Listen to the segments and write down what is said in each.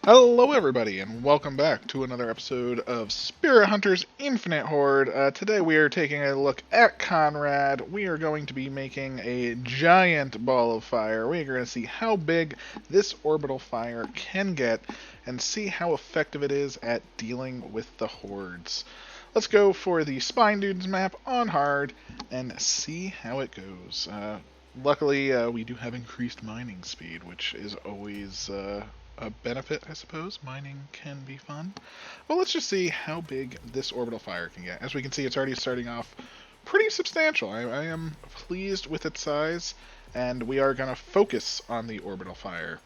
Hello, everybody, and welcome back to another episode of Spirit Hunters Infinite Horde. Today we are taking a look at Conrad. We are going to be making a giant ball of fire. We are going to see how big this orbital fire can get and see how effective it is at dealing with the hordes. Let's go for the Spine Dudes map on hard and see how it goes. Luckily, we do have increased mining speed, which is always a benefit, I suppose. Mining can be fun. Well, let's just see how big this orbital fire can get. As we can see, it's already starting off pretty substantial. I am pleased with its size, and we are going to focus on the orbital fire.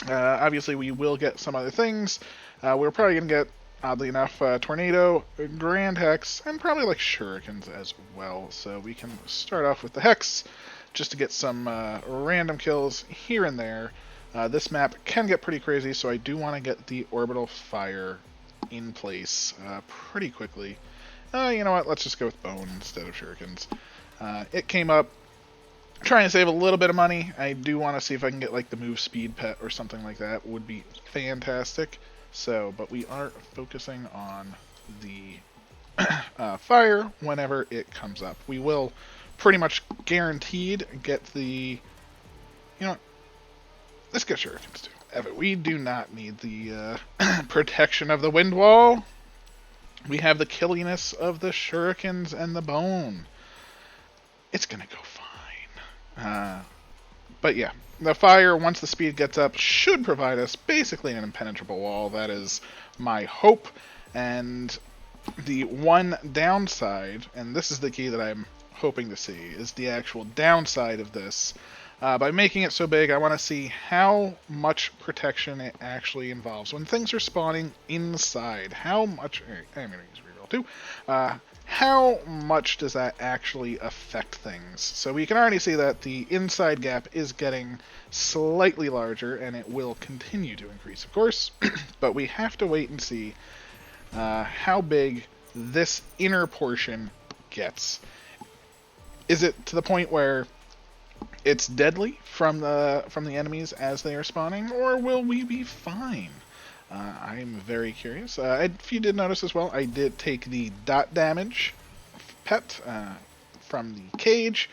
Obviously, we will get some other things. We're probably going to get, oddly enough, Tornado, Grand Hex, and probably like Shurikens as well. So we can start off with the Hex, just to get some random kills here and there. This map can get pretty crazy, so I do want to get the orbital fire in place pretty quickly. You know what? Let's just go with bone instead of shurikens. It came up trying to save a little bit of money. I do want to see if I can get like the move speed pet or something like that. Would be fantastic. So, but we are focusing on the fire whenever it comes up. We will pretty much guaranteed get the, you know, let's get shurikens too. We do not need the protection of the wind wall. We have the killiness of the shurikens and the bone. It's gonna go fine. But yeah, the fire, once the speed gets up, should provide us basically an impenetrable wall. That is my hope. And the one downside, and this is the key that I'm hoping to see, is the actual downside of this. By making it so big, I want to see how much protection it actually involves. When things are spawning inside, how much... I'm going to use reroll too. How much does that actually affect things? So we can already see that the inside gap is getting slightly larger, and it will continue to increase, of course. But we have to wait and see how big this inner portion gets. Is it to the point where it's deadly from the enemies as they are spawning, or will we be fine? I'm very curious. If you did notice as well, I did take the dot damage pet from the cage.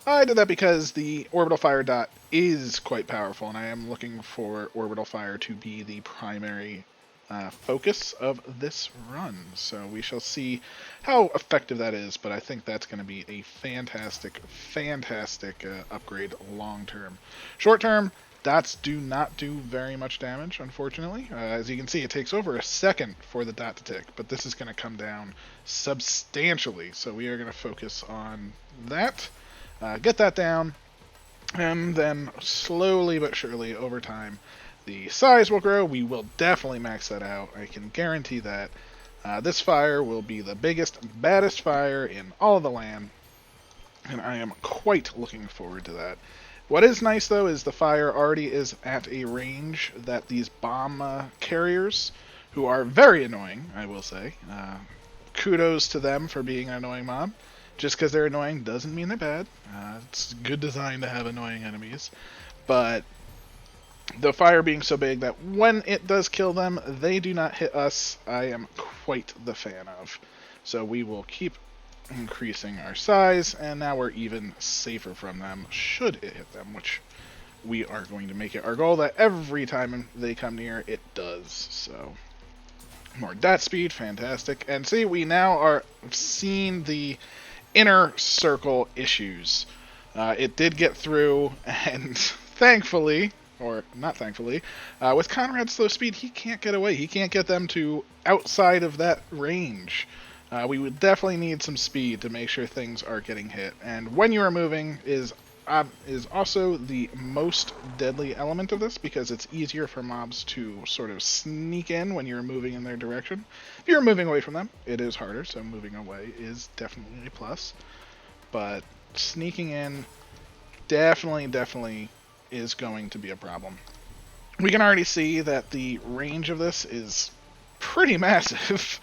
I did that because the orbital fire dot is quite powerful, and I am looking for orbital fire to be the primary focus of this run. So we shall see how effective that is, but I think that's going to be a fantastic upgrade long term. Short term, dots do not do very much damage, unfortunately. As you can see, it takes over a second for the dot to tick, but this is going to come down substantially, so we are going to focus on that, get that down, and then slowly but surely over time the size will grow. We will definitely max that out. I can guarantee that. This fire will be the biggest, baddest fire in all of the land, and I am quite looking forward to that. What is nice, though, is the fire already is at a range that these bomb carriers, who are very annoying, I will say, kudos to them for being an annoying mob. Just because they're annoying doesn't mean they're bad. It's good design to have annoying enemies. But the fire being so big that when it does kill them, they do not hit us, I am quite the fan of. So we will keep increasing our size, and now we're even safer from them should it hit them, which we are going to make it our goal that every time they come near, it does. So more dot speed, fantastic. And see, we now are seeing the inner circle issues. It did get through, and thankfully, or not thankfully, with Conrad's slow speed, he can't get away. He can't get them to outside of that range. We would definitely need some speed to make sure things are getting hit. And when you are moving is also the most deadly element of this, because it's easier for mobs to sort of sneak in when you're moving in their direction. If you're moving away from them, it is harder, so moving away is definitely a plus. But sneaking in definitely is going to be a problem. We can already see that the range of this is pretty massive,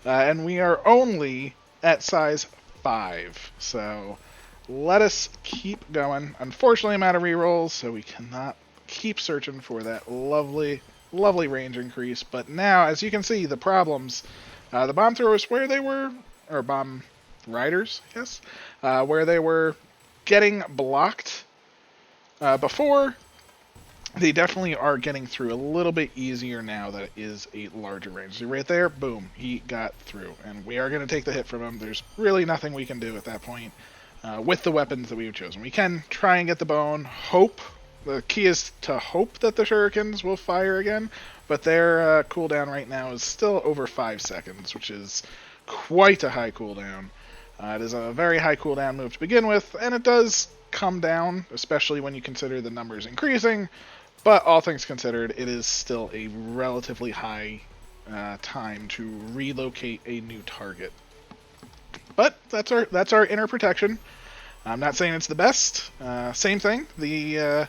and we are only at size 5, so let us keep going. Unfortunately, I'm out of rerolls, so we cannot keep searching for that lovely lovely range increase. But now, as you can see, the problems, the bomb throwers where they were, or bomb riders, yes, where they were getting blocked before, they definitely are getting through a little bit easier now that it is a larger range. So right there, boom, he got through. And we are going to take the hit from him. There's really nothing we can do at that point with the weapons that we've chosen. We can try and get the bone, hope. The key is to hope that the shurikens will fire again, but their cooldown right now is still over 5 seconds, which is quite a high cooldown. It is a very high cooldown move to begin with, and it does come down, especially when you consider the numbers increasing. But all things considered, it is still a relatively high time to relocate a new target. But that's our inner protection. I'm not saying it's the best. Same thing. The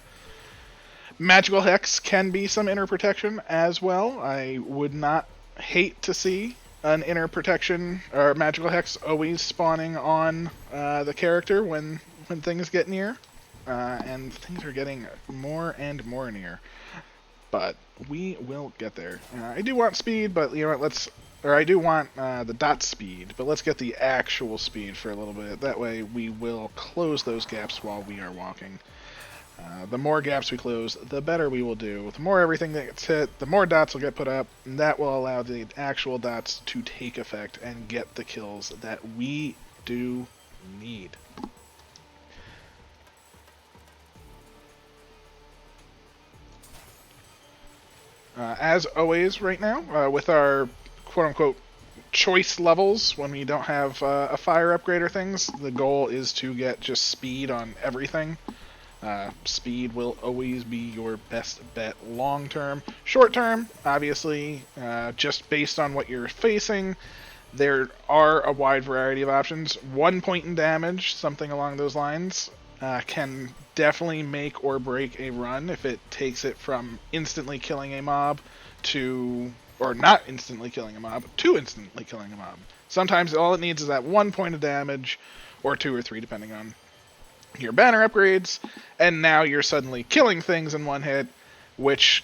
magical hex can be some inner protection as well. I would not hate to see an inner protection or magical hex always spawning on the character when things get near. And things are getting more and more near. But we will get there. I do want speed, but you know what, I do want the dot speed, but let's get the actual speed for a little bit. That way we will close those gaps while we are walking. The more gaps we close, the better we will do. The more everything that gets hit, the more dots will get put up, and that will allow the actual dots to take effect and get the kills that we do need. As always right now, with our quote-unquote choice levels, when we don't have a fire upgrade or things, the goal is to get just speed on everything. Speed will always be your best bet long term. Short term, obviously, just based on what you're facing, there are a wide variety of options. 1 point in damage, something along those lines, can definitely make or break a run if it takes it from instantly killing a mob to, or not instantly killing a mob, to instantly killing a mob. Sometimes all it needs is that 1 point of damage, or 2 or 3 depending on your banner upgrades, and now you're suddenly killing things in one hit, which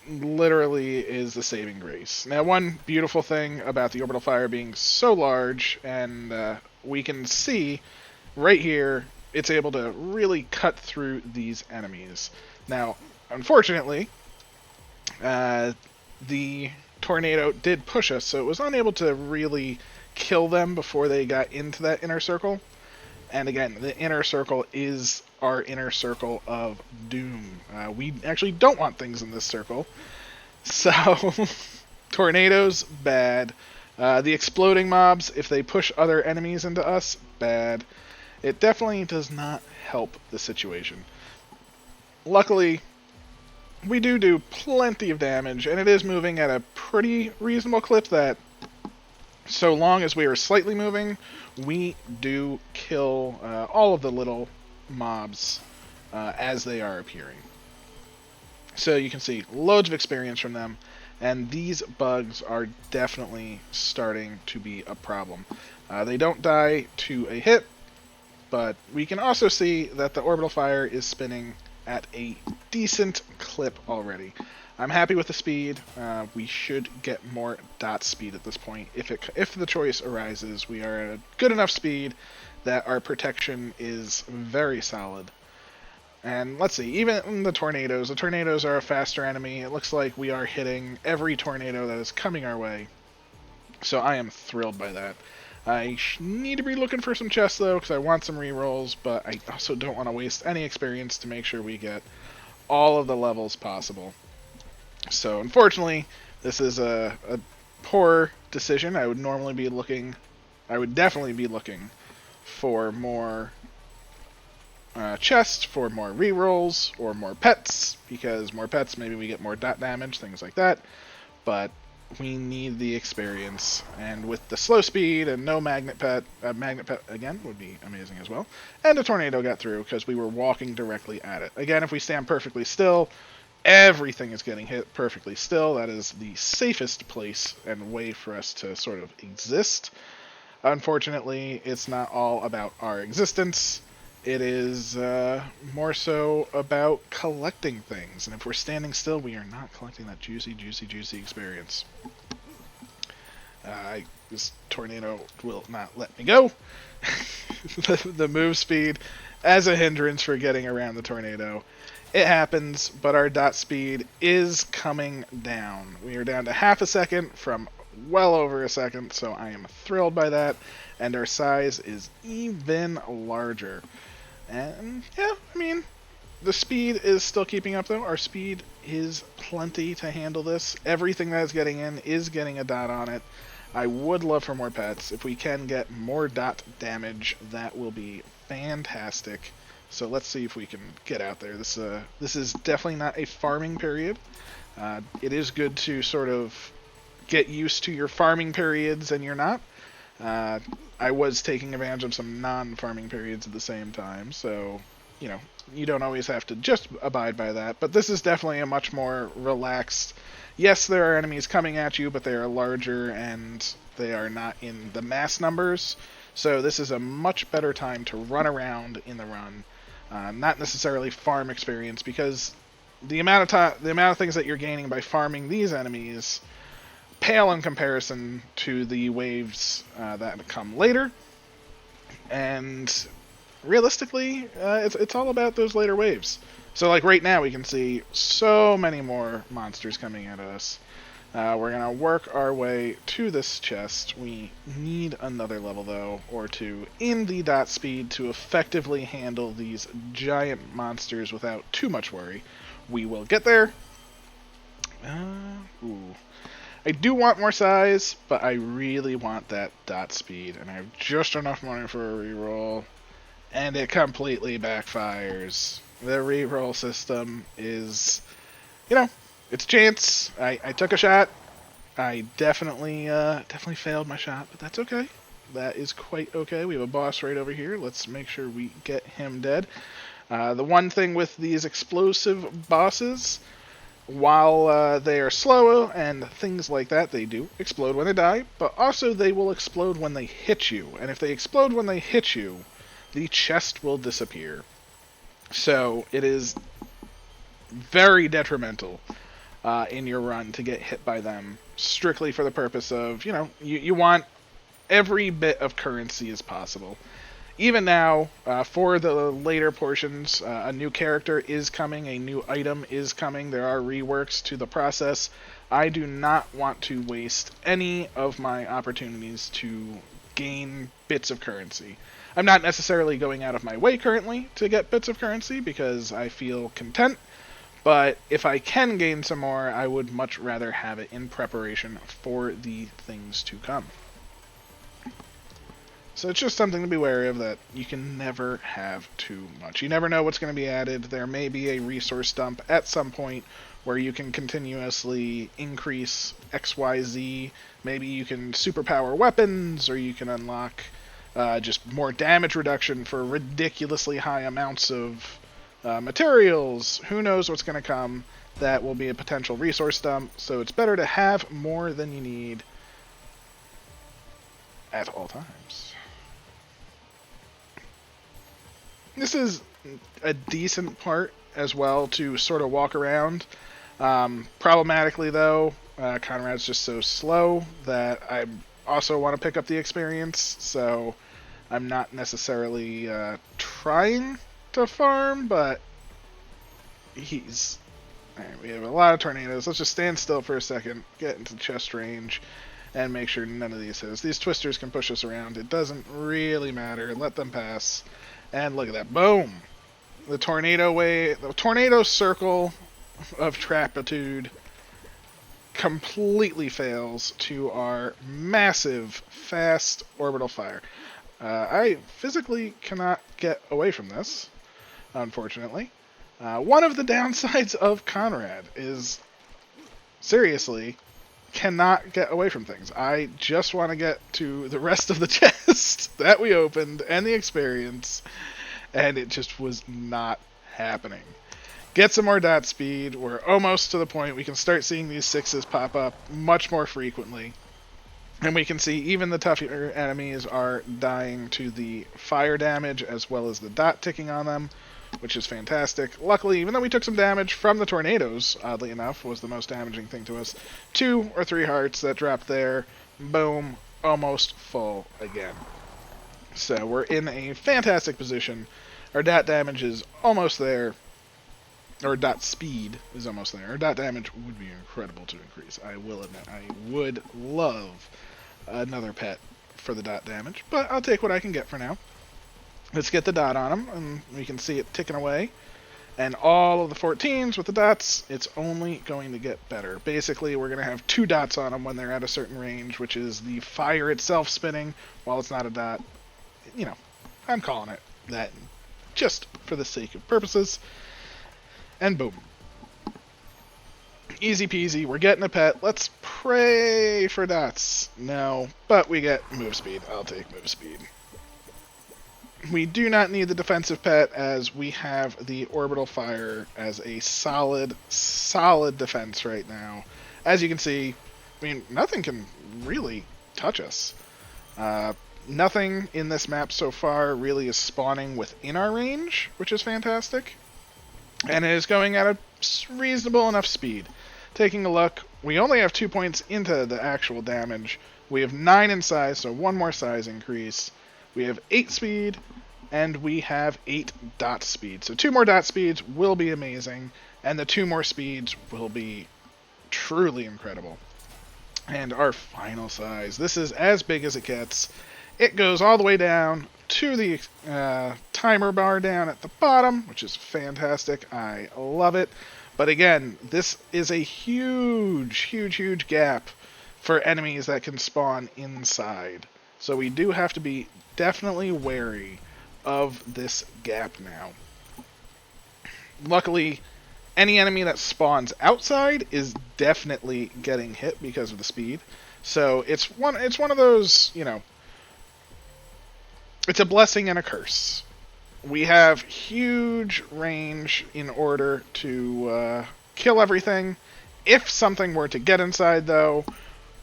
literally is the saving grace. Now, one beautiful thing about the Orbital Fire being so large, and we can see right here, it's able to really cut through these enemies. Now, unfortunately, the tornado did push us, so it was unable to really kill them before they got into that inner circle. And again, the inner circle is our inner circle of doom. We actually don't want things in this circle. So, tornadoes, bad. The exploding mobs, if they push other enemies into us, bad. It definitely does not help the situation. Luckily, we do plenty of damage, and it is moving at a pretty reasonable clip that, so long as we are slightly moving, we do kill all of the little mobs as they are appearing. So you can see loads of experience from them, and these bugs are definitely starting to be a problem. They don't die to a hit, but we can also see that the Orbital Fire is spinning at a decent clip already. I'm happy with the speed. We should get more dot speed at this point. If the choice arises, we are at a good enough speed that our protection is very solid. And let's see, even the tornadoes are a faster enemy. It looks like we are hitting every tornado that is coming our way. So I am thrilled by that. I need to be looking for some chests though, because I want some rerolls, but I also don't want to waste any experience to make sure we get all of the levels possible. So unfortunately, this is a poor decision. I would definitely be looking for more chests, for more rerolls, or more pets, because more pets, maybe we get more dot damage, things like that. But we need the experience, and with the slow speed and no magnet pet again would be amazing as well. And a tornado got through because we were walking directly at it. Again, if we stand perfectly still, everything is getting hit perfectly still. That is the safest place and way for us to sort of exist. Unfortunately, it's not all about our existence. It is more so about collecting things. And if we're standing still, we are not collecting that juicy, juicy, juicy experience. This tornado will not let me go. The move speed as a hindrance for getting around the tornado. It happens, but our dot speed is coming down. We are down to half a second from well over a second, so I am thrilled by that. And our size is even larger. And yeah, I mean, the speed is still keeping up though. Our speed is plenty to handle this. Everything that is getting in is getting a dot on it. I would love for more pets. If we can get more dot damage, that will be fantastic. So let's see if we can get out there. This is definitely not a farming period. It is good to sort of get used to your farming periods and you're not. I was taking advantage of some non-farming periods at the same time, so, you know, you don't always have to just abide by that. But this is definitely a much more relaxed... Yes, there are enemies coming at you, but they are larger and they are not in the mass numbers. So this is a much better time to run around in the run. Not necessarily farm experience, because the amount of things that you're gaining by farming these enemies pale in comparison to the waves that come later. And realistically, it's all about those later waves. So like right now we can see so many more monsters coming at us. We're going to work our way to this chest. We need another level though, or two, in the dot speed to effectively handle these giant monsters without too much worry. We will get there. I do want more size, but I really want that dot speed, and I have just enough money for a reroll, and it completely backfires. The reroll system is, you know, it's a chance. I took a shot. I definitely failed my shot, but that's okay. That is quite okay. We have a boss right over here. Let's make sure we get him dead. The one thing with these explosive bosses, while they are slow and things like that, they do explode when they die, but also they will explode when they hit you. And if they explode when they hit you, the chest will disappear. So it is very detrimental in your run to get hit by them, strictly for the purpose of, you know, you want every bit of currency as possible. Even now, for the later portions, a new character is coming, a new item is coming, there are reworks to the process. I do not want to waste any of my opportunities to gain bits of currency. I'm not necessarily going out of my way currently to get bits of currency because I feel content, but if I can gain some more, I would much rather have it in preparation for the things to come. So it's just something to be wary of, that you can never have too much. You never know what's going to be added. There may be a resource dump at some point where you can continuously increase XYZ. Maybe you can superpower weapons, or you can unlock just more damage reduction for ridiculously high amounts of materials. Who knows what's going to come? That will be a potential resource dump. So it's better to have more than you need at all times. This is a decent part as well to sort of walk around. Problematically though, Conrad's just so slow that I also want to pick up the experience, so I'm not necessarily trying to farm, but he's... Alright, we have a lot of tornadoes. Let's just stand still for a second, get into chest range, and make sure none of these hit us. These twisters can push us around. It doesn't really matter. Let them pass. And look at that. Boom! The tornado circle of Trapitude completely fails to our massive, fast Orbital Fire. I physically cannot get away from this, unfortunately. One of the downsides of Conrad is, seriously, cannot get away from things. I just want to get to the rest of the chest that we opened and the experience, and it just was not happening. Get some more dot speed. We're almost to the point we can start seeing these 6s pop up much more frequently. And we can see even the tougher enemies are dying to the fire damage as well as the dot ticking on them, which is fantastic. Luckily, even though we took some damage from the tornadoes, oddly enough, was the most damaging thing to us. 2 or 3 hearts that dropped there. Boom. Almost full again. So we're in a fantastic position. Our dot damage is almost there. Or dot speed is almost there. Our dot damage would be incredible to increase. I will admit, I would love another pet for the dot damage, but I'll take what I can get for now. Let's get the dot on him, and we can see it ticking away. And all of the 14s with the dots, it's only going to get better. Basically, we're going to have 2 dots on them when they're at a certain range, which is the fire itself spinning while it's not a dot. You know, I'm calling it that just for the sake of purposes. And boom. Easy peasy, we're getting a pet. Let's pray for dots. No, but we get move speed. I'll take move speed. We do not need the defensive pet as we have the Orbital Fire as a solid defense right now. As you can see, I mean, nothing can really touch us. Nothing in this map so far really is spawning within our range, which is fantastic. And it is going at a reasonable enough speed. Taking a look, we only have 2 points into the actual damage. We have 9 in size, so 1 more size increase. We have 8 speed, and we have 8 dot speed. So 2 more dot speeds will be amazing, and the 2 more speeds will be truly incredible. And our final size. This is as big as it gets. It goes all the way down to the timer bar down at the bottom, which is fantastic. I love it. But again, this is a huge gap for enemies that can spawn inside. So we do have to be definitely wary of this gap now. Luckily, any enemy that spawns outside is definitely getting hit because of the speed. So it's one of those, you know, it's a blessing and a curse. We have huge range in order to kill everything. If something were to get inside, though,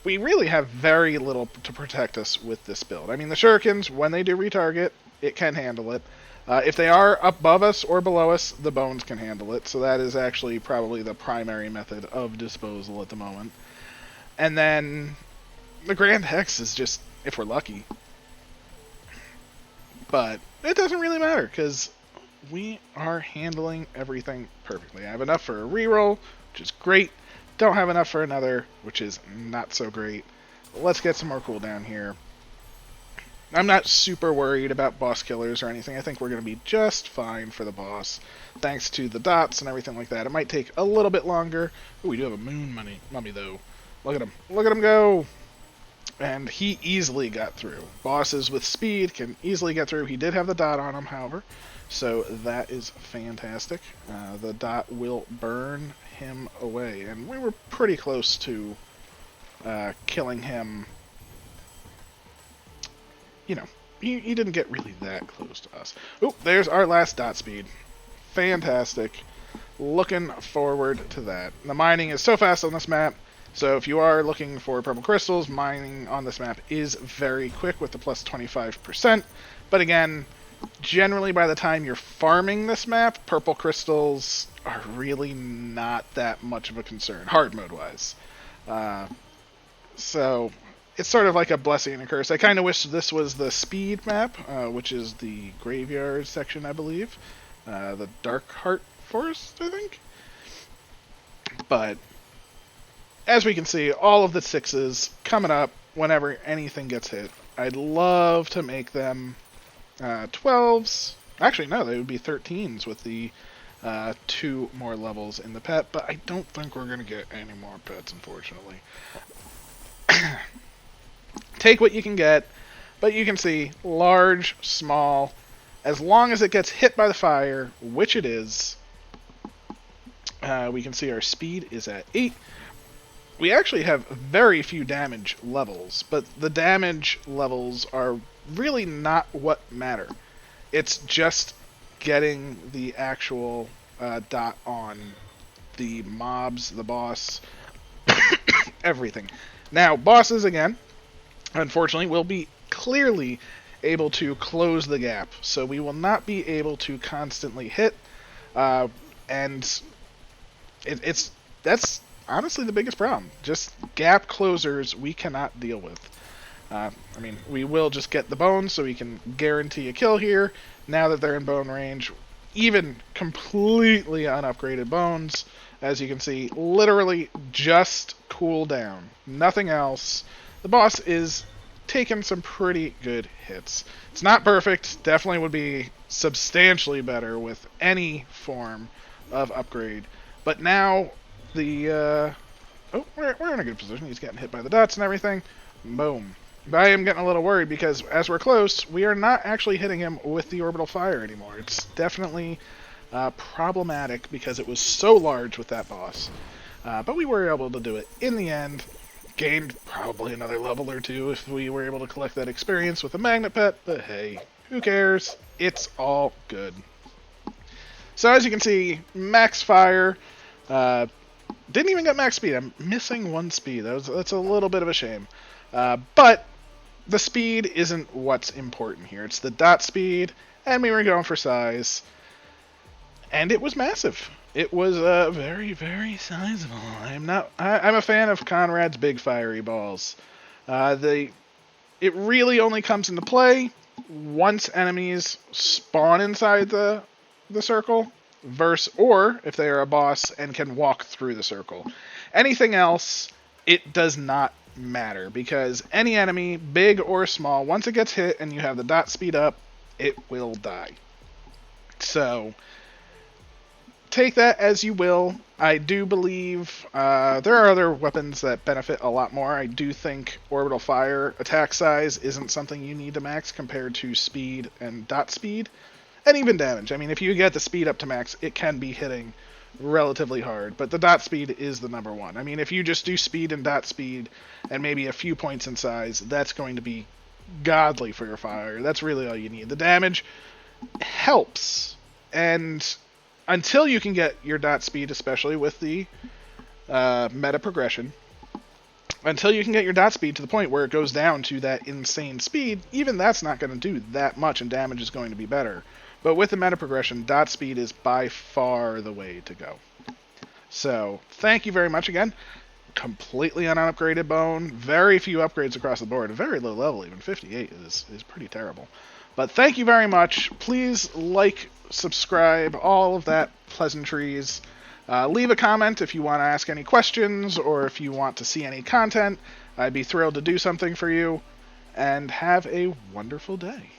we really have very little to protect us with this build. I mean, the shurikens, when they do retarget, it can handle it. If they are above us or below us, the bones can handle it. So that is actually probably the primary method of disposal at the moment. And then the Grand Hex is just, if we're lucky. But it doesn't really matter, because we are handling everything perfectly. I have enough for a reroll, which is great. Don't have enough for another, which is not so great. Let's get some more cooldown here. I'm not super worried about boss killers or anything. I think we're going to be just fine for the boss, thanks to the dots and everything like that. It might take a little bit longer. Ooh, we do have a moon mummy, though. Look at him. Look at him go! And he easily got through. Bosses with speed can easily get through. He did have the dot on him, however, so that is fantastic. The dot will burn him away, and we were pretty close to killing him. You know, he didn't get really that close to us. Oh, there's our last dot speed. Fantastic. Looking forward to that. The mining is so fast on this map. So if you are looking for purple crystals, mining on this map is very quick with the plus 25%. But again, generally by the time you're farming this map, purple crystals are really not that much of a concern, hard mode wise. So it's sort of like a blessing and a curse. I kind of wish this was the speed map, which is the graveyard section, I believe. The Dark Heart Forest, I think. But as we can see, all of the 6s coming up whenever anything gets hit. I'd love to make them 12s. Actually, no, they would be 13s with the 2 more levels in the pet, but I don't think we're going to get any more pets, unfortunately. Take what you can get, but you can see large, small, as long as it gets hit by the fire, which it is, we can see our speed is at 8. We actually have very few damage levels, but the damage levels are really not what matter. It's just getting the actual dot on the mobs, the boss, everything. Now, bosses again. unfortunately, we'll be clearly able to close the gap. So we will not be able to constantly hit, and it's that's honestly the biggest problem. Just gap closers we cannot deal with. I mean, we will just get the bones so we can guarantee a kill here. Now that they're in bone range, even completely unupgraded bones, as you can see, literally just cool down. Nothing else. The boss is taking some pretty good hits. It's not perfect. Definitely would be substantially better with any form of upgrade. But now the oh, we're in a good position. He's getting hit by the dots and everything. Boom. But I am getting a little worried because as we're close, we are not actually hitting him with the Orbital Fire anymore. It's definitely problematic because it was so large with that boss. But we were able to do it in the end. Gained probably another level or two if we were able to collect that experience with the Magnet Pet, but hey, who cares? It's all good. So as you can see, max fire. Didn't even get max speed. I'm missing one speed. That's a little bit of a shame. But the speed isn't what's important here. It's the dot speed, and we were going for size. And it was massive. It was very, very sizable. I'm a fan of Conrad's big fiery balls. It really only comes into play once enemies spawn inside the circle, or if they are a boss and can walk through the circle. Anything else, it does not matter, because any enemy, big or small, once it gets hit and you have the dot speed up, it will die. So take that as you will. I do believe there are other weapons that benefit a lot more. I do think Orbital Fire attack size isn't something you need to max compared to speed and dot speed, and even damage. I mean, if you get the speed up to max, it can be hitting relatively hard, but the dot speed is the number one. I mean, if you just do speed and dot speed and maybe a few points in size, that's going to be godly for your fire. That's really all you need. The damage helps, and until you can get your dot speed, especially with the meta progression, until you can get your dot speed to the point where it goes down to that insane speed, even that's not going to do that much, and damage is going to be better. But with the meta progression, dot speed is by far the way to go. So, thank you very much again. Completely unupgraded bone. Very few upgrades across the board. A very low level, even 58 is pretty terrible. But thank you very much. Please like, subscribe, all of that pleasantries. Leave a comment if you want to ask any questions or if you want to see any content. I'd be thrilled to do something for you. And have a wonderful day.